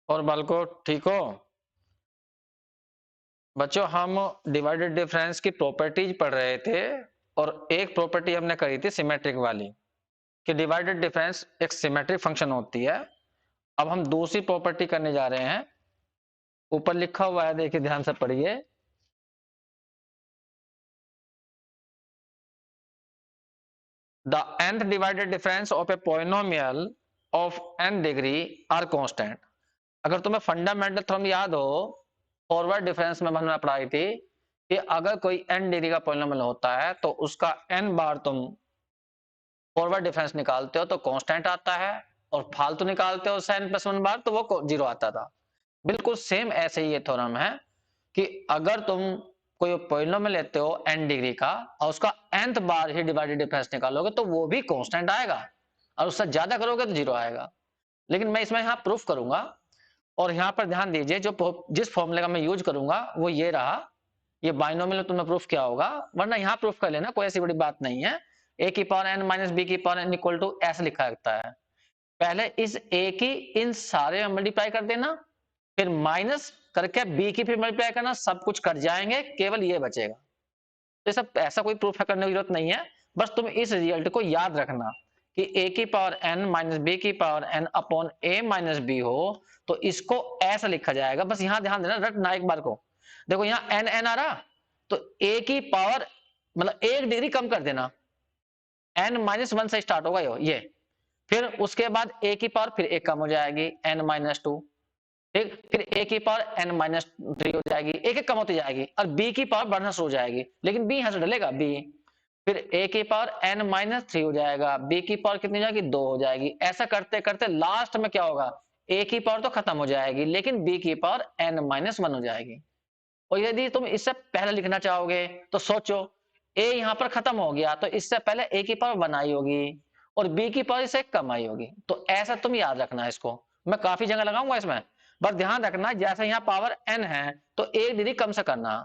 और बालको ठीक हो बच्चों? हम डिवाइडेड डिफरेंस की प्रॉपर्टीज पढ़ रहे थे और एक प्रॉपर्टी हमने करी थी सिमेट्रिक वाली कि डिवाइडेड डिफरेंस एक सिमेट्रिक फंक्शन होती है। अब हम दूसरी प्रॉपर्टी करने जा रहे हैं। ऊपर लिखा हुआ है, देखिए ध्यान से पढ़िए। The nth divided difference of a polynomial of n degree are constant। अगर तुम्हें फंडामेंटल थ्योरम याद हो, फॉरवर्ड डिफरेंस में हमने पढ़ाई थी कि अगर कोई n डिग्री का पॉलिनोमियल होता है तो उसका n बार तुम फॉरवर्ड डिफरेंस निकालते हो तो कांस्टेंट आता है, और फालतू निकालते हो n प्लस 1 बार तो वो जीरो आता था। बिल्कुल सेम ऐसे ही ये थ्योरम है कि अगर तुम कोई पॉलिनोमियल लेते हो n डिग्री का और उसका nth बार ही डिवाइडेड डिफरेंस निकालोगे तो वो भी कांस्टेंट आएगा, और उससे ज्यादा करोगे तो जीरो आएगा। लेकिन मैं इसमें यहाँ प्रूफ करूंगा, और यहाँ पर ध्यान दीजिए जो जिस फॉर्मूले का मैं यूज करूंगा वो ये रहा। ये बाइनोमियल में तुमने प्रूफ किया होगा, वरना यहाँ प्रूफ कर लेना, कोई ऐसी बड़ी बात नहीं है। a की पावर n माइनस बी की पावर n इक्वल टू ऐसे लिखा रहता है। पहले इस a की इन सारे में मल्टीप्लाई कर देना, फिर माइनस करके b की फिर मल्टीप्लाई करना, सब कुछ कट जाएंगे, केवल ये बचेगा। तो ये सब ऐसा कोई प्रूफ करने की जरूरत नहीं है, बस तुम इस रिजल्ट को याद रखना कि a की पावर n माइनस बी की power n upon a minus B हो तो इसको ऐसा लिखा जाएगा। बस यहां ध्यान देना, रटना एक बार को। देखो यहाँ n n आ रहा, तो a की पावर मतलब एक डिग्री कम कर देना, n माइनस वन से स्टार्ट होगा ये, फिर उसके बाद a की पावर फिर एक कम हो जाएगी n माइनस टू, ठीक, फिर a की पावर n माइनस थ्री हो जाएगी, एक एक कम होती जाएगी, और b की पावर बढ़ना शुरू हो जाएगी, लेकिन b यहां से डलेगा b, फिर a की पावर n माइनस थ्री हो जाएगा, b की पावर कितनी हो जाएगी, दो हो जाएगी। ऐसा करते करते लास्ट में क्या होगा, a की पावर तो खत्म हो जाएगी लेकिन b की पावर n माइनस वन हो जाएगी। और यदि तुम इससे पहले लिखना चाहोगे तो सोचो, a यहाँ पर खत्म हो गया तो इससे पहले a की पावर वन आई होगी और b की पावर इससे कम आई होगी। तो ऐसा तुम याद रखना, इसको मैं काफी जगह लगाऊंगा इसमें, बस ध्यान रखना जैसे यहाँ पावर n है तो एक डिग्री कम से करना।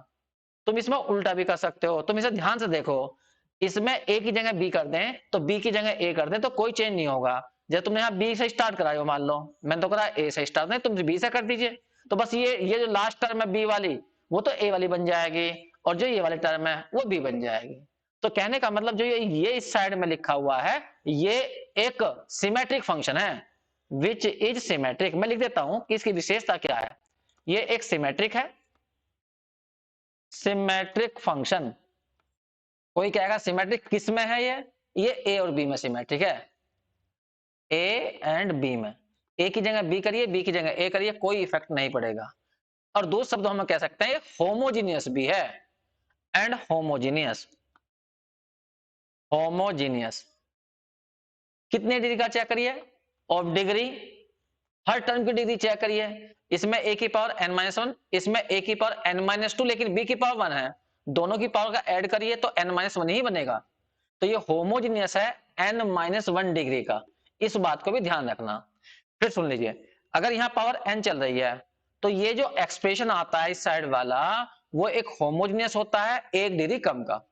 तुम इसमें उल्टा भी कर सकते हो, तुम इसे ध्यान से देखो, इसमें a की जगह b कर दें तो b की जगह a कर दें तो कोई चेंज नहीं होगा। जब तुमने यहाँ b से स्टार्ट कराए हो, मान लो मैंने तो करा a से स्टार्ट, नहीं तुम b से कर दीजिए, तो बस ये जो लास्ट टर्म है b वाली वो तो a वाली बन जाएगी, और जो ये वाली टर्म है वो b बन जाएगी। तो कहने का मतलब जो ये इस साइड में लिखा हुआ है ये एक सिमेट्रिक फंक्शन है, विच इज सिमेट्रिक। मैं लिख देता हूं कि इसकी विशेषता क्या है। ये एक सिमेट्रिक है, सिमेट्रिक फंक्शन। कोई कहेगा सिमेट्रिक किस में है, ये ए और बी में सिमेट्रिक है, ए एंड बी में। ए की जगह बी करिए, बी की जगह ए करिए, कोई इफेक्ट नहीं पड़ेगा। और दो शब्दों में कह सकते हैं ये होमोजीनियस भी है, एंड होमोजीनियस। होमोजीनियस कितने डिग्री का चेक करिए, ऑफ डिग्री, हर टर्म की डिग्री चेक करिए। इसमें ए की पावर n माइनस वन, इसमें ए की पावर n माइनस टू, लेकिन बी की पावर वन है, दोनों की पावर का ऐड करिए तो n माइनस वन ही बनेगा। तो ये होमोजीनियस है n माइनस वन डिग्री का, इस बात को भी ध्यान रखना। फिर सुन लीजिए, अगर यहाँ पावर n चल रही है तो ये जो एक्सप्रेशन आता है इस साइड वाला वो एक होमोजीनियस होता है एक डिग्री कम का।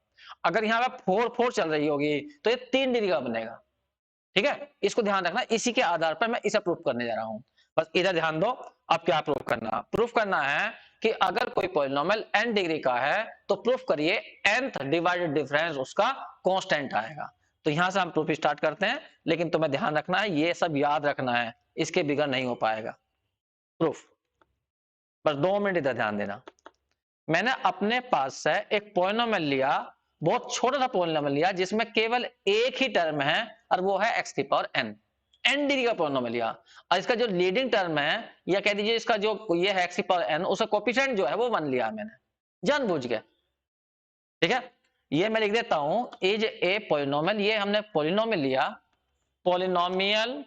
अगर यहाँ पे फोर फोर चल रही होगी तो ये तीन डिग्री का बनेगा। ठीक है, इसको ध्यान रखना, इसी के आधार पर मैं इसे प्रूफ करने जा रहा हूं। बस इधर ध्यान दो। अब क्या प्रूफ करना है कि अगर कोई पॉलिनोमियल n डिग्री का है तो प्रूफ करिए nth डिवाइडेड डिफरेंस उसका कांस्टेंट आएगा। तो यहां से हम प्रूफ स्टार्ट करते हैं, लेकिन तुम्हें ध्यान रखना है, ये सब याद रखना है, इसके बिगड़ नहीं हो पाएगा प्रूफ। बस 2 मिनट इधर ध्यान देना। मैंने अपने पास से एक पॉलिनोमियल लिया, बहुत छोटा सा पॉलिनोमियल लिया जिसमें केवल एक ही टर्म है और वो है x की पावर n, n डिग्री का पॉलिनोमियल लिया, और इसका जो लीडिंग टर्म है या कह दीजिए इसका जो ये है x की पावर n, उसका कोएफिशिएंट जो है वो वन लिया मैंने जानबूझ के। ठीक है, ये मैं लिख देता हूं इज ए पॉलिनोमियल, ये हमने पॉलिनोमियल लिया, पॉलिनोमियल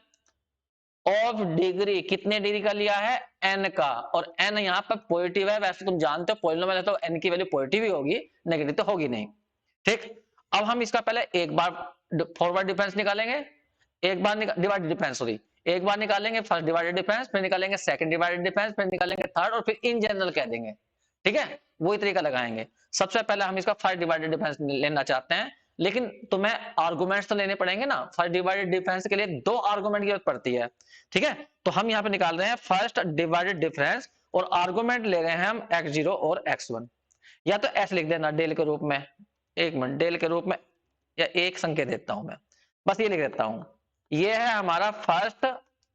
ऑफ डिग्री, कितने डिग्री का लिया है, n का, और n यहाँ पर पॉजिटिव है। वैसे तुम जानते हो पॉलिनोमियल है तो n की वैल्यू पॉजिटिव ही होगी, नेगेटिव तो होगी नहीं। ठीक, अब हम इसका पहले एक बार फॉरवर्ड डिफरेंस निकालेंगे, एक बार डिवाइडेड डिफरेंस, सॉरी, एक बार निकालेंगे फर्स्ट डिवाइडेड डिफरेंस, फिर निकालेंगे सेकंड डिवाइडेड डिफरेंस, फिर निकालेंगे थर्ड, और फिर इन जनरल कह देंगे। ठीक है, वही तरीका लगाएंगे। सबसे पहले हम इसका फर्स्ट डिवाइडेड डिफरेंस लेना चाहते हैं, लेकिन तुम्हें आर्गुमेंट्स तो लेने पड़ेंगे ना। फर्स्ट डिवाइडेड डिफरेंस के लिए दो आर्गुमेंट की जरूरत पड़ती है, ठीक है, तो हम यहाँ पे निकाल रहे हैं फर्स्ट डिवाइडेड डिफरेंस और आर्गुमेंट ले रहे हैं हम x0 और x1। या तो ऐसे लिख देना डेल के रूप में, एक मिनट, डेल के रूप में, या एक संकेत देता हूं मैं, बस ये लिख देता हूं, ये है हमारा फर्स्ट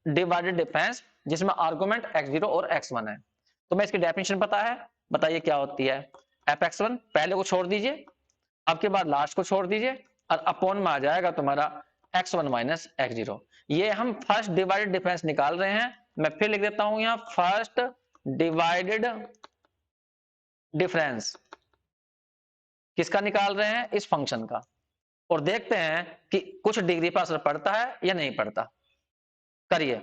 डिवाइडेड डिफरेंस जिसमें आर्गुमेंट x0 और x1 है। तो मैं इसकी डेफिनेशन पता है, बताइए क्या होती है। fx1 पहले को छोड़ दीजिए, अब के बाद लास्ट को छोड़ दीजिए, और अपॉन में आ जाएगा तुम्हारा x1 माइनस x0। ये हम फर्स्ट डिवाइडेड डिफरेंस निकाल रहे हैं। मैं फिर लिख देता हूं यहां फर्स्ट डिवाइडेड डिफरेंस किसका निकाल रहे हैं, इस फंक्शन का, और देखते हैं कि कुछ डिग्री पर असर पड़ता है या नहीं पड़ता। करिए,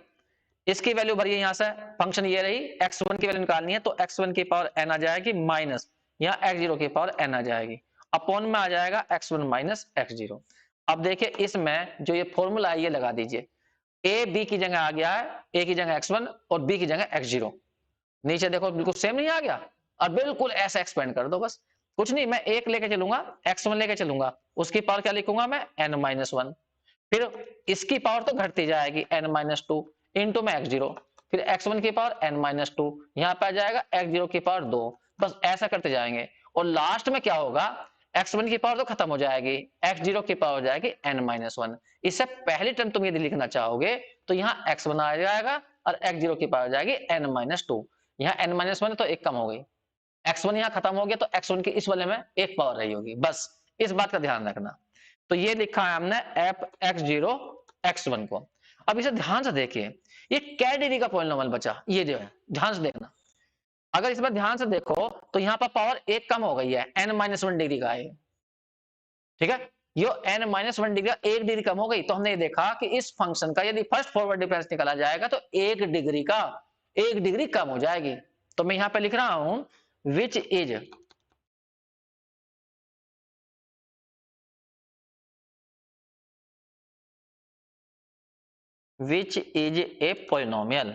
इसकी वैल्यू भरिए यहां से, फंक्शन ये रही, x1 की वैल्यू निकालनी है तो x1 की पावर n आ जाएगी माइनस यहां x0 की पावर n आ जाएगी, अपॉन में आ जाएगा x1 माइनस x0। अब देखिए इसमें जो ये फॉर्मूला है ये लगा दीजिए, a b की जगह आ गया है, a की जगह x1 और b की जगह x0। नीचे देखो बिल्कुल सेम नहीं आ गया, और बिल्कुल ऐसा एक्सपेंड कर दो, बस कुछ नहीं, मैं एक लेके चलूंगा, x1 लेके चलूंगा, उसकी पावर क्या लिखूंगा मैं, n-1, फिर इसकी पावर तो घटती जाएगी n-2 इंटू में x0, फिर x1 की पावर n-2, यहां पे आ जाएगा x0 की पावर 2, बस ऐसा करते जाएंगे, और लास्ट में क्या होगा, x1 की पावर तो खत्म हो जाएगी, x0 की पावर हो जाएगी n-1। इससे पहली टर्म तुम यदि लिखना चाहोगे तो यहाँ x1 आ जाएगा और x0 की पावर हो जाएगी n-2, यहाँ n-1 तो एक कम हो गई, x1 यहाँ खत्म हो गया तो x1 की इस वाले में एक पावर रही होगी, बस इस बात का ध्यान रखना। तो ये लिखा है हमने f x0 x1 को। अब इसे ध्यान से देखिए, ये क्या डिग्री का पॉलिनोमियल बचा, ये जो है ध्यान से देखना, अगर इस बार ध्यान से देखो तो यहाँ पर पावर एक कम हो गई है, n-1 डिग्री का है, ठीक है, ये n-1 डिग्री एक डिग्री कम हो गई, तो हमने ये देखा कि इस फंक्शन का यदि फर्स्ट फॉरवर्ड डिफरेंस निकाला जाएगा तो एक डिग्री कम हो जाएगी। तो मैं यहां पे लिख रहा हूं विच इज ए पॉलिनोमियल,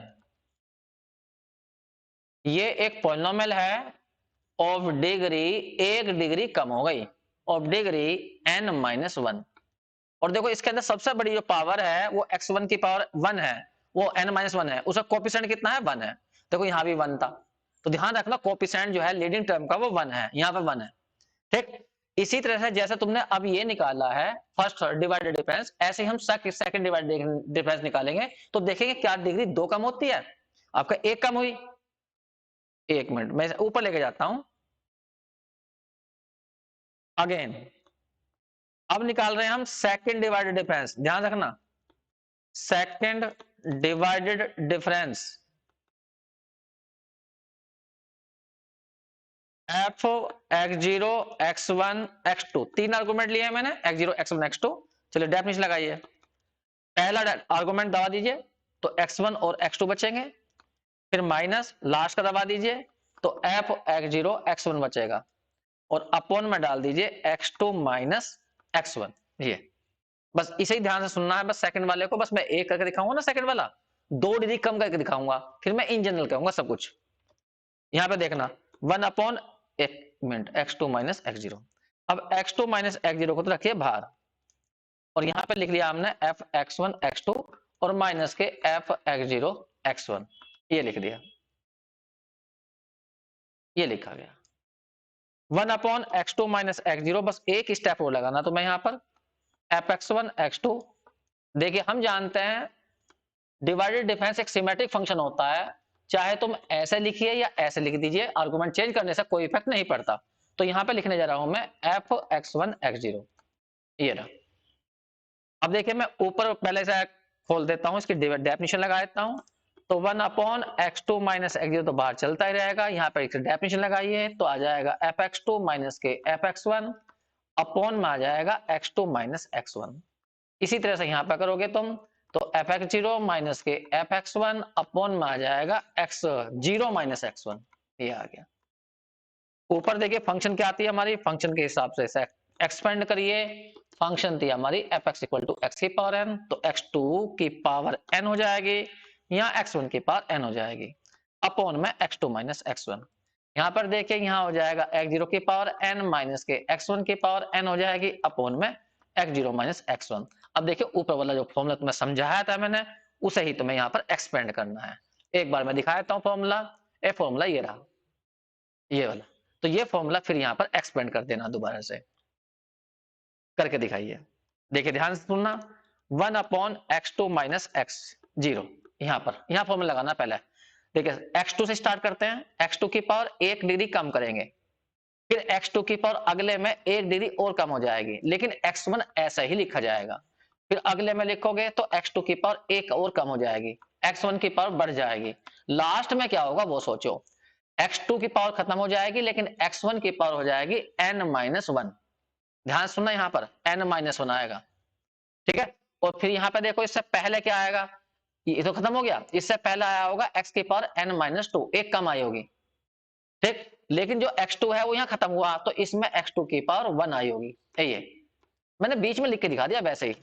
ये एक पॉलिनोमियल है ऑफ डिग्री, एक डिग्री कम हो गई, ऑफ डिग्री n-1। और देखो इसके अंदर सबसे बड़ी जो पावर है वो x1 की पावर 1 है, वो n-1 है, उसका कोफिशिएंट कितना है, 1 है। देखो यहां भी 1 था, तो ध्यान रखना कोफिशिएंट जो है लीडिंग टर्म का वो 1 है, यहां पे 1 है, ठीक। इसी तरह से जैसे तुमने अब ये निकाला है फर्स्ट डिवाइडेड डिफरेंस, ऐसे ही हम सेकंड डिवाइडेड डिफरेंस निकालेंगे, तो देखेंगे क्या डिग्री 2 कम होती है, आपका 1 कम हुई। एक मिनट मैं ऊपर लेके जाता हूं, अगेन अब निकाल रहे हैं हम सेकंड डिवाइडेड डिफरेंस, ध्यान रखना, second divided difference f x0 x1 x2, तीन आर्गुमेंट लिए हैं मैंने, x0 x1 x2। चलिए डेफिनेशन लगाइए, पहला आर्गुमेंट दबा दीजिए तो x1 और x2 बचेंगे, फिर माइनस लास्ट का दबा दीजिए तो f x0 x1 बचेगा, और अपॉन में डाल दीजिए x2 माइनस x1। ये बस इसे ही ध्यान से सुनना है, बस सेकंड वाले को बस मैं एक करके दिखाऊंगा ना, सेकंड वाला 2 डिग्री कम करके दिखाऊंगा, फिर मैं इन जनरल कहूंगा सब कुछ। यहां पे देखना 1 अपॉन, एक मिनट, x2 माइनस x0, अब x2 माइनस x0 को तो रखिए बाहर, और यहां पे लिख लिया हमने f x1 x2 और माइनस के f x0 x1, ये लिख दिया, ये लिखा गया 1 अपॉन x2 माइनस x0, बस एक स्टेप और लगाना तो मैं यहां पर f x1 x2। देखिए हम जानते हैं डिवाइडेड डिफरेंस एक सिमेट्रिक फंक्शन होता है, चाहे तुम ऐसे लिखिए या ऐसे लिख दीजिए, आर्गुमेंट चेंज करने से कोई इफेक्ट नहीं पड़ता। तो यहां पे लिखने जा रहा हूं मैं f x1 x0, ये रहा। अब देखिए मैं ऊपर पहले से खोल देता हूं, इसकी डेफिनेशन लगा देता हूं, तो 1 अपॉन x2 माइनस x0 तो बाहर चलता ही रहेगा, यहाँ पर एक डेफिनेशन लगाइए तो आ जाएगा f x2 माइनस के f x1 अपॉन में आ जाएगा x2 माइनस x1। इसी तरह से यहां पर करोगे तुम तो f x0 माइनस के f x1 अपॉन में आ जाएगा x0 माइनस x1, ये आ गया। ऊपर देखिए फंक्शन क्या आती है हमारी, फंक्शन के हिसाब से एक्सपेंड करिए, फंक्शन थी हमारी fx इक्वल टू x की पावर n, तो x2 की पावर n हो जाएगी, यहाँ x1 की पावर n हो जाएगी, अपॉन में x2 माइनस x1। यहाँ पर देखिए यहाँ हो जाएगा x0 की पावर n माइनस के x1 की पावर n हो जाएगी, अपॉन में x0 माइनस x1। अब देखिए ऊपर वाला जो फॉर्मूला तुम्हें समझाया था मैंने, उसे ही तुम्हें यहाँ पर एक्सपेंड करना है। एक बार मैं दिखा देता हूँ फॉर्मूला। ये फॉर्मूला ये रहा, ये वाला। तो ये फॉर्मूला फिर यहाँ पर एक्सपेंड कर देना, दोबारा से करके दिखाइए। देखिए ध्यान से सुनना, 1/x2 माइनस एक्स जीरो, यहाँ फॉर्मूला लगाना पहले। देखिए x2 से स्टार्ट करते हैं, x2 की पावर 1 डिग्री कम करेंगे, फिर x2 की पावर अगले में 1 डिग्री और कम हो जाएगी, लेकिन x1 ऐसा ही लिखा जाएगा। फिर अगले में लिखोगे तो x2 की पावर 1 और कम हो जाएगी, x1 की पावर बढ़ जाएगी। लास्ट में क्या होगा वो सोचो, x2 की पावर खत्म हो जाएगी, लेकिन x1 की पावर हो जाएगी n-1। ध्यान सुनना, यहाँ पर n-1 आएगा, ठीक है। और फिर यहाँ पे देखो, इससे पहले क्या आएगा, ये तो खत्म हो गया, इससे पहले आया होगा x की पावर n-2, एक कम आई होगी, ठीक। लेकिन जो x2 है वो यहाँ खत्म हुआ, तो इसमें x2 की पावर 1 आई होगी। ये मैंने बीच में लिख के दिखा दिया, वैसे ही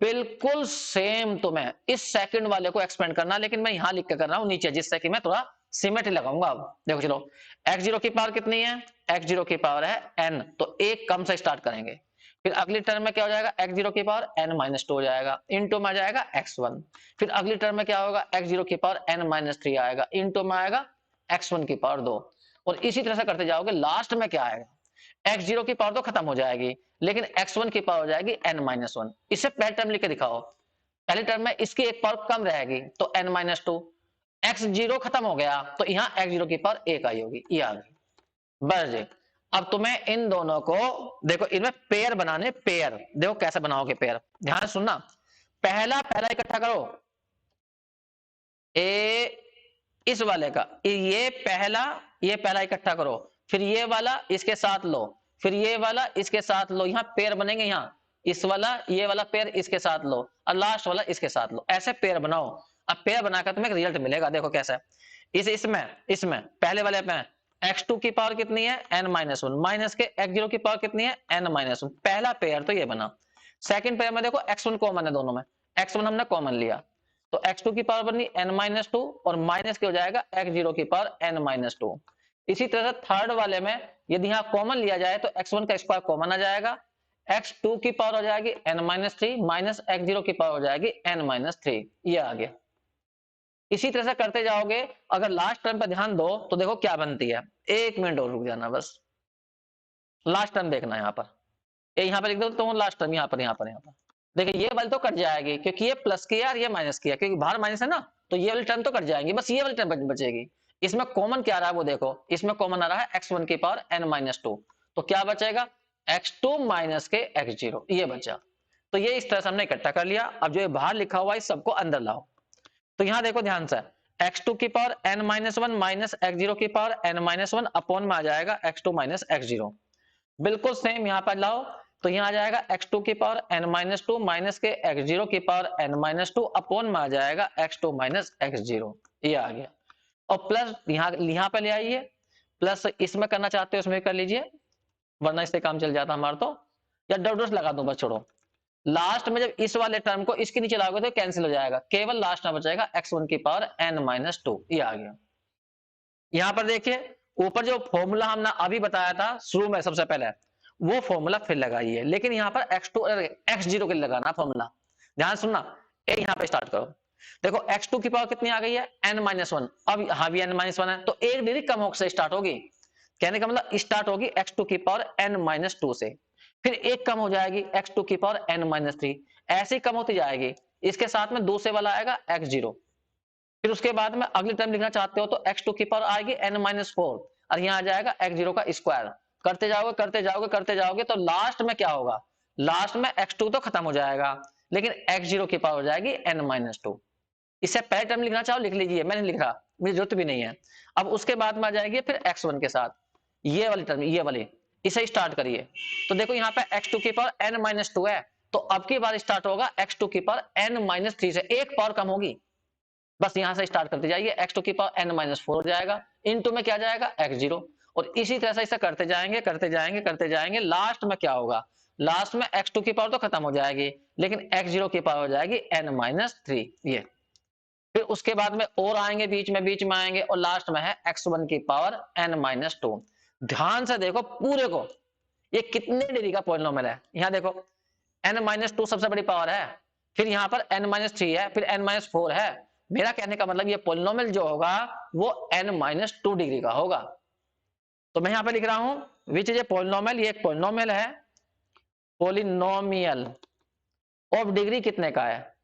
बिल्कुल सेम तुम्हें इस सेकंड वाले को एक्सपेंड करना, लेकिन मैं यहाँ लिख के कर रहा हूँ नीचे, जिससे कि मैं थोड़ा सिमेट्री लगाऊंगा। अब देखो चलो, x0 की पावर कितनी है, x0 की पावर है n, तो एक कम से स्टार्ट करेंगे। फिर अगली टर्म में क्या हो जाएगा, x0 की पावर n-2 हो जाएगा, इनटू में आ जाएगा x1। फिर अगली टर्म में क्या होगा, x0 की पावर n-3 आएगा, इनटू में आएगा x1 की पावर 2। और इसी तरह से करते जाओगे, लास्ट में क्या आएगा, x0 की पावर तो खत्म हो जाएगी, लेकिन x1 की पावर हो जाएगी n-1। इसे पहले टर्म लिख के दिखाओ, पहली टर्म में इसकी एक पावर कम रहेगी तो n-2, x0 खत्म हो गया तो यहाँ x0 की पावर 1 आई होगी, ये आ गई। बस जी, अब तुम्हें इन दोनों को देखो, इनमें पेयर बनाने, पेयर देखो कैसे बनाओगे पेयर, ध्यान सुनना। पहला पहला इकट्ठा करो, ए इस वाले का, ये पहला इकट्ठा करो, फिर ये वाला इसके साथ लो, फिर ये वाला इसके साथ लो, यहाँ पेयर बनेंगे, यहाँ इस वाला ये वाला पेयर इसके साथ लो, और लास्ट वाला इसके साथ लो, ऐसे पेयर बनाओ। अब पेयर बनाकर तुम्हें एक रिजल्ट मिलेगा, देखो कैसा। इसमें पहले वाले में x2 की पावर कितनी है n-1, माइनस के x0 की पावर कितनी है n-1, पहला पेयर तो ये बना। सेकंड पेयर में देखो x1 कॉमन है, दोनों में x1 हमने कॉमन लिया, तो x2 की पावर बनी n-2, और माइनस के हो जाएगा x0 की पावर n-2। इसी तरह से थर्ड वाले में यदि यहाँ कॉमन लिया जाए तो x1 का स्क्वायर कॉमन आ जाएगा, x2 की पावर हो जाएगी n-3, माइनस x0 की पावर हो जाएगी n-3, ये आ गया। इसी तरह से करते जाओगे, अगर लास्ट टर्म पर ध्यान दो तो देखो क्या बनती है। एक मिनट और रुक जाना, बस लास्ट टर्म देखना, यहाँ पर यहाँ पर लिख दो तो लास्ट टर्म, यहाँ पर देखिए ये वाली तो कट जाएगी, क्योंकि ये प्लस किया और ये माइनस किया, क्योंकि बाहर माइनस है ना, तो ये वाली टर्म तो कट जाएंगी, बस ये वाली टर्म बचेगी। इसमें कॉमन क्या आ रहा है वो देखो, इसमें कॉमन आ रहा है x1 की पावर n-2, तो क्या बचेगा x2 माइनस के x0, ये बचा। तो ये इस तरह से हमने इकट्ठा कर लिया। अब जो ये बाहर लिखा हुआ है इस सबको अंदर लाओ, तो यहाँ देखो ध्यान से, x2 की पावर n-1 माइनस x0 की पावर n-1 अपॉन में आ जाएगा x2 माइनस x0, बिल्कुल सेम यहाँ पर लाओ, तो यहाँ आ जाएगा x2 की पावर n-2 माइनस के x0 की पावर n-2 अपॉन में आ जाएगा x2 माइनस x0, ये आ गया। और प्लस यहाँ पे ले आइए, प्लस इसमें करना चाहते हो इसमें कर लीजिए, वरना इससे काम चल जाता हमारा, तो या डॉट लगा दो बस, छोड़ो। लास्ट में जब इस वाले टर्म को इसके नीचे लाओगे तो कैंसिल हो जाएगा, केवल लास्ट में बचेगा x1 की पावर n-2, ये आ गया। यहाँ पर देखिए, ऊपर जो फॉर्मूला हमने अभी बताया था शुरू में सबसे पहले, वो फॉर्मूला फिर लगाइए, लेकिन यहाँ पर x2 x0 के लिए लगाना फॉर्मूला। ध्यान सुनना, ए यहाँ पे स्टार्ट करो, देखो x2 की पावर कितनी आ गई है n-1, अब यहाँ भी n-1 है, तो एक डिग्री कम से स्टार्ट होगी, कहने का मतलब स्टार्ट होगी x2 की पावर n-2 से, फिर एक कम हो जाएगी x2 की पावर n-3, ऐसे ही कम होती जाएगी। इसके साथ में दूसरे वाला आएगा x0, फिर उसके बाद में अगली टर्म लिखना चाहते हो तो x2 की पावर आएगी n-4, और यहाँ आ जाएगा x0 का स्क्वायर। करते जाओगे तो लास्ट में क्या होगा, लास्ट में x2 तो खत्म हो जाएगा, लेकिन x0 की पावर हो जाएगी n-2। इससे पहले टर्म लिखना चाहो लिख लीजिए, मैंने लिख रहा, मुझे जरूरत भी नहीं है। अब उसके बाद में आ जाएगी फिर x1 के साथ ये वाली टर्म, ये वाली, इसे स्टार्ट करिए, तो देखो यहाँ पे x2 की पावर n-2 है, तो अब की बार स्टार्ट होगा x2 की पावर n-3 से, एक पावर कम होगी, बस यहां से स्टार्ट करते जाइए, x2 की पावर n-4 हो जाएगा, इनटू में क्या जाएगा x0, और इसी तरह से इसे करते जाएंगे, लास्ट में क्या होगा, लास्ट में x2 की पावर तो खत्म हो जाएगी, लेकिन x0 की पावर हो जाएगी n-3, ये। फिर उसके बाद में और आएंगे, बीच में आएंगे, और लास्ट में है x1 की पावर n-2। ध्यान से देखो पूरे को, ये कितने डिग्री का पॉलिनोमियल है, यहाँ देखो n-2 सबसे बड़ी पावर है, फिर यहाँ पर n-3 है, फिर n-4 है। मेरा कहने का मतलब ये पोलिनोमियल जो होगा वो n-2 डिग्री का होगा। तो मैं यहाँ पे लिख रहा हूं विच इज ए पोलिनोमियल, ये एक पोलिनोमियल है, पोलिनोमियल ऑफ डिग्री कितने का है,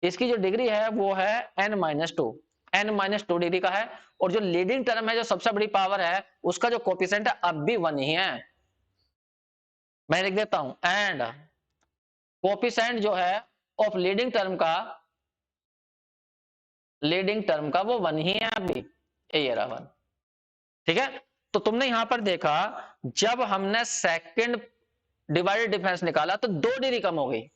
इसकी जो डिग्री है वो है n-2, n-2 डिग्री का है। और जो लीडिंग टर्म है, जो सबसे बड़ी पावर है, उसका जो कोफिशिएंट है अब भी 1 ही है। मैं लिख देता हूं एंड कोफिशिएंट जो है ऑफ लीडिंग टर्म का वो 1 ही है अभी, ये रहा 1। ठीक है, तो तुमने यहां पर देखा जब हमने सेकंड डिवाइडेड डिफरेंस निकाला तो 2 डिग्री कम हो गई।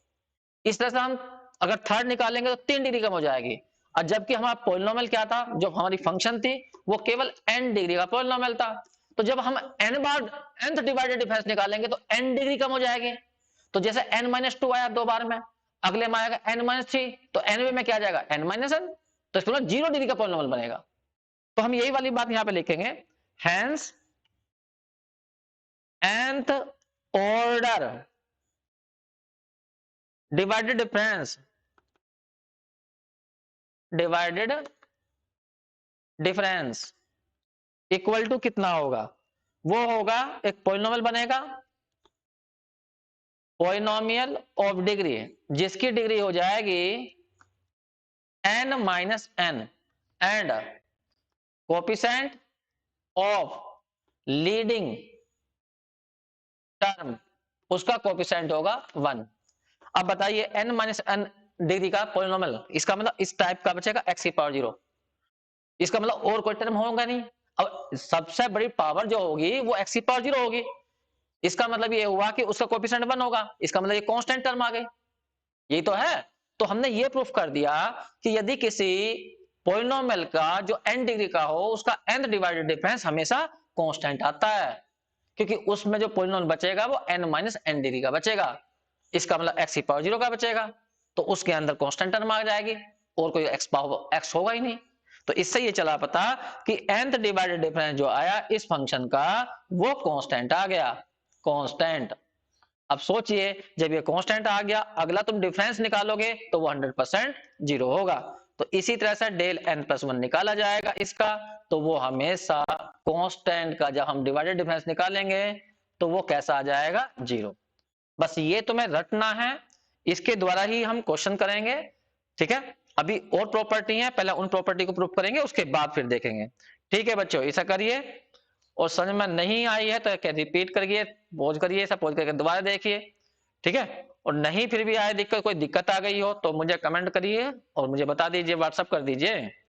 इस तरह से हम अगर थर्ड निकालेंगे तो 3 डिग्री कम हो जाएगी। और जबकि हमारा पोलिनोमियल क्या था, जो हमारी फंक्शन थी वो केवल n डिग्री का पोलिनोमियल था। तो जब हम n बार nth डिवाइडेड डिफरेंस निकालेंगे तो n डिग्री कम हो जाएगी। तो जैसे n-2 आया 2 बार में, अगले में आएगा n-3, तो nवे में क्या आ जाएगा n-n, तो इसको 0 डिग्री का पोलिनोमियल बनेगा। तो हम यही वाली बात यहां पे लिखेंगे, hence nth order divided difference equal to कितना होगा, वो होगा एक पोलिनोमियल बनेगा, पोलिनोमियल ऑफ डिग्री, जिसकी डिग्री हो जाएगी n-n and coefficient of leading term, उसका कोफिशिएंट होगा 1। अब बताइए n-n डिग्री का पोलिनोमियल, इसका मतलब इस टाइप का बचेगा x⁴0, इसका मतलब और कोई टर्म होगा नहीं। अब सबसे बड़ी पावर जो होगी वो x⁴0 होगी, इसका मतलब ये हुआ कि उसका कोफिशिएंट 1 होगा, इसका मतलब ये कांस्टेंट टर्म आ गई, यही तो है। तो हमने ये प्रूफ कर दिया कि यदि किसी पोलिनोमियल का जो n डिग्री का हो उसका nth डिवाइडेड डिफरेंस हमेशा कांस्टेंट आता है, क्योंकि उसमें जो पोलिनोमियल बचेगा वो n-n डिग्री का बचेगा, इसका मतलब x⁴0 का बचेगा, तो उसके अंदर कांस्टेंट टर्म आ जाएगी और कोई x होगा ही नहीं। तो इससे ये चला पता कि nth डिवाइडेड डिफरेंस जो आया इस फंक्शन का वो कांस्टेंट आ गया, कांस्टेंट। अब सोचिए जब ये कांस्टेंट आ गया, अगला तुम डिफरेंस निकालोगे तो वो 100% 0 होगा। तो इसी तरह से डेल n+1 निकाला जाएगा इसका, तो वो हमेशा कांस्टेंट का जब हम डिवाइडेड डिफरेंस निकालेंगे तो वो कैसा आ जाएगा, 0। बस ये तुम्हें रटना है, इसके द्वारा ही हम क्वेश्चन करेंगे। ठीक है, अभी और प्रॉपर्टी है, पहले उन प्रॉपर्टी को प्रूफ करेंगे, उसके बाद फिर देखेंगे। ठीक है बच्चों, ऐसा करिए, और समझ में नहीं आई है तो क्या रिपीट करिए, पॉज करिए, ऐसा पॉज करके दोबारा देखिए। ठीक है, और नहीं फिर भी आए दिक्कत, कोई दिक्कत आ गई हो तो मुझे कमेंट करिए और मुझे बता दीजिए, व्हाट्सएप कर दीजिए।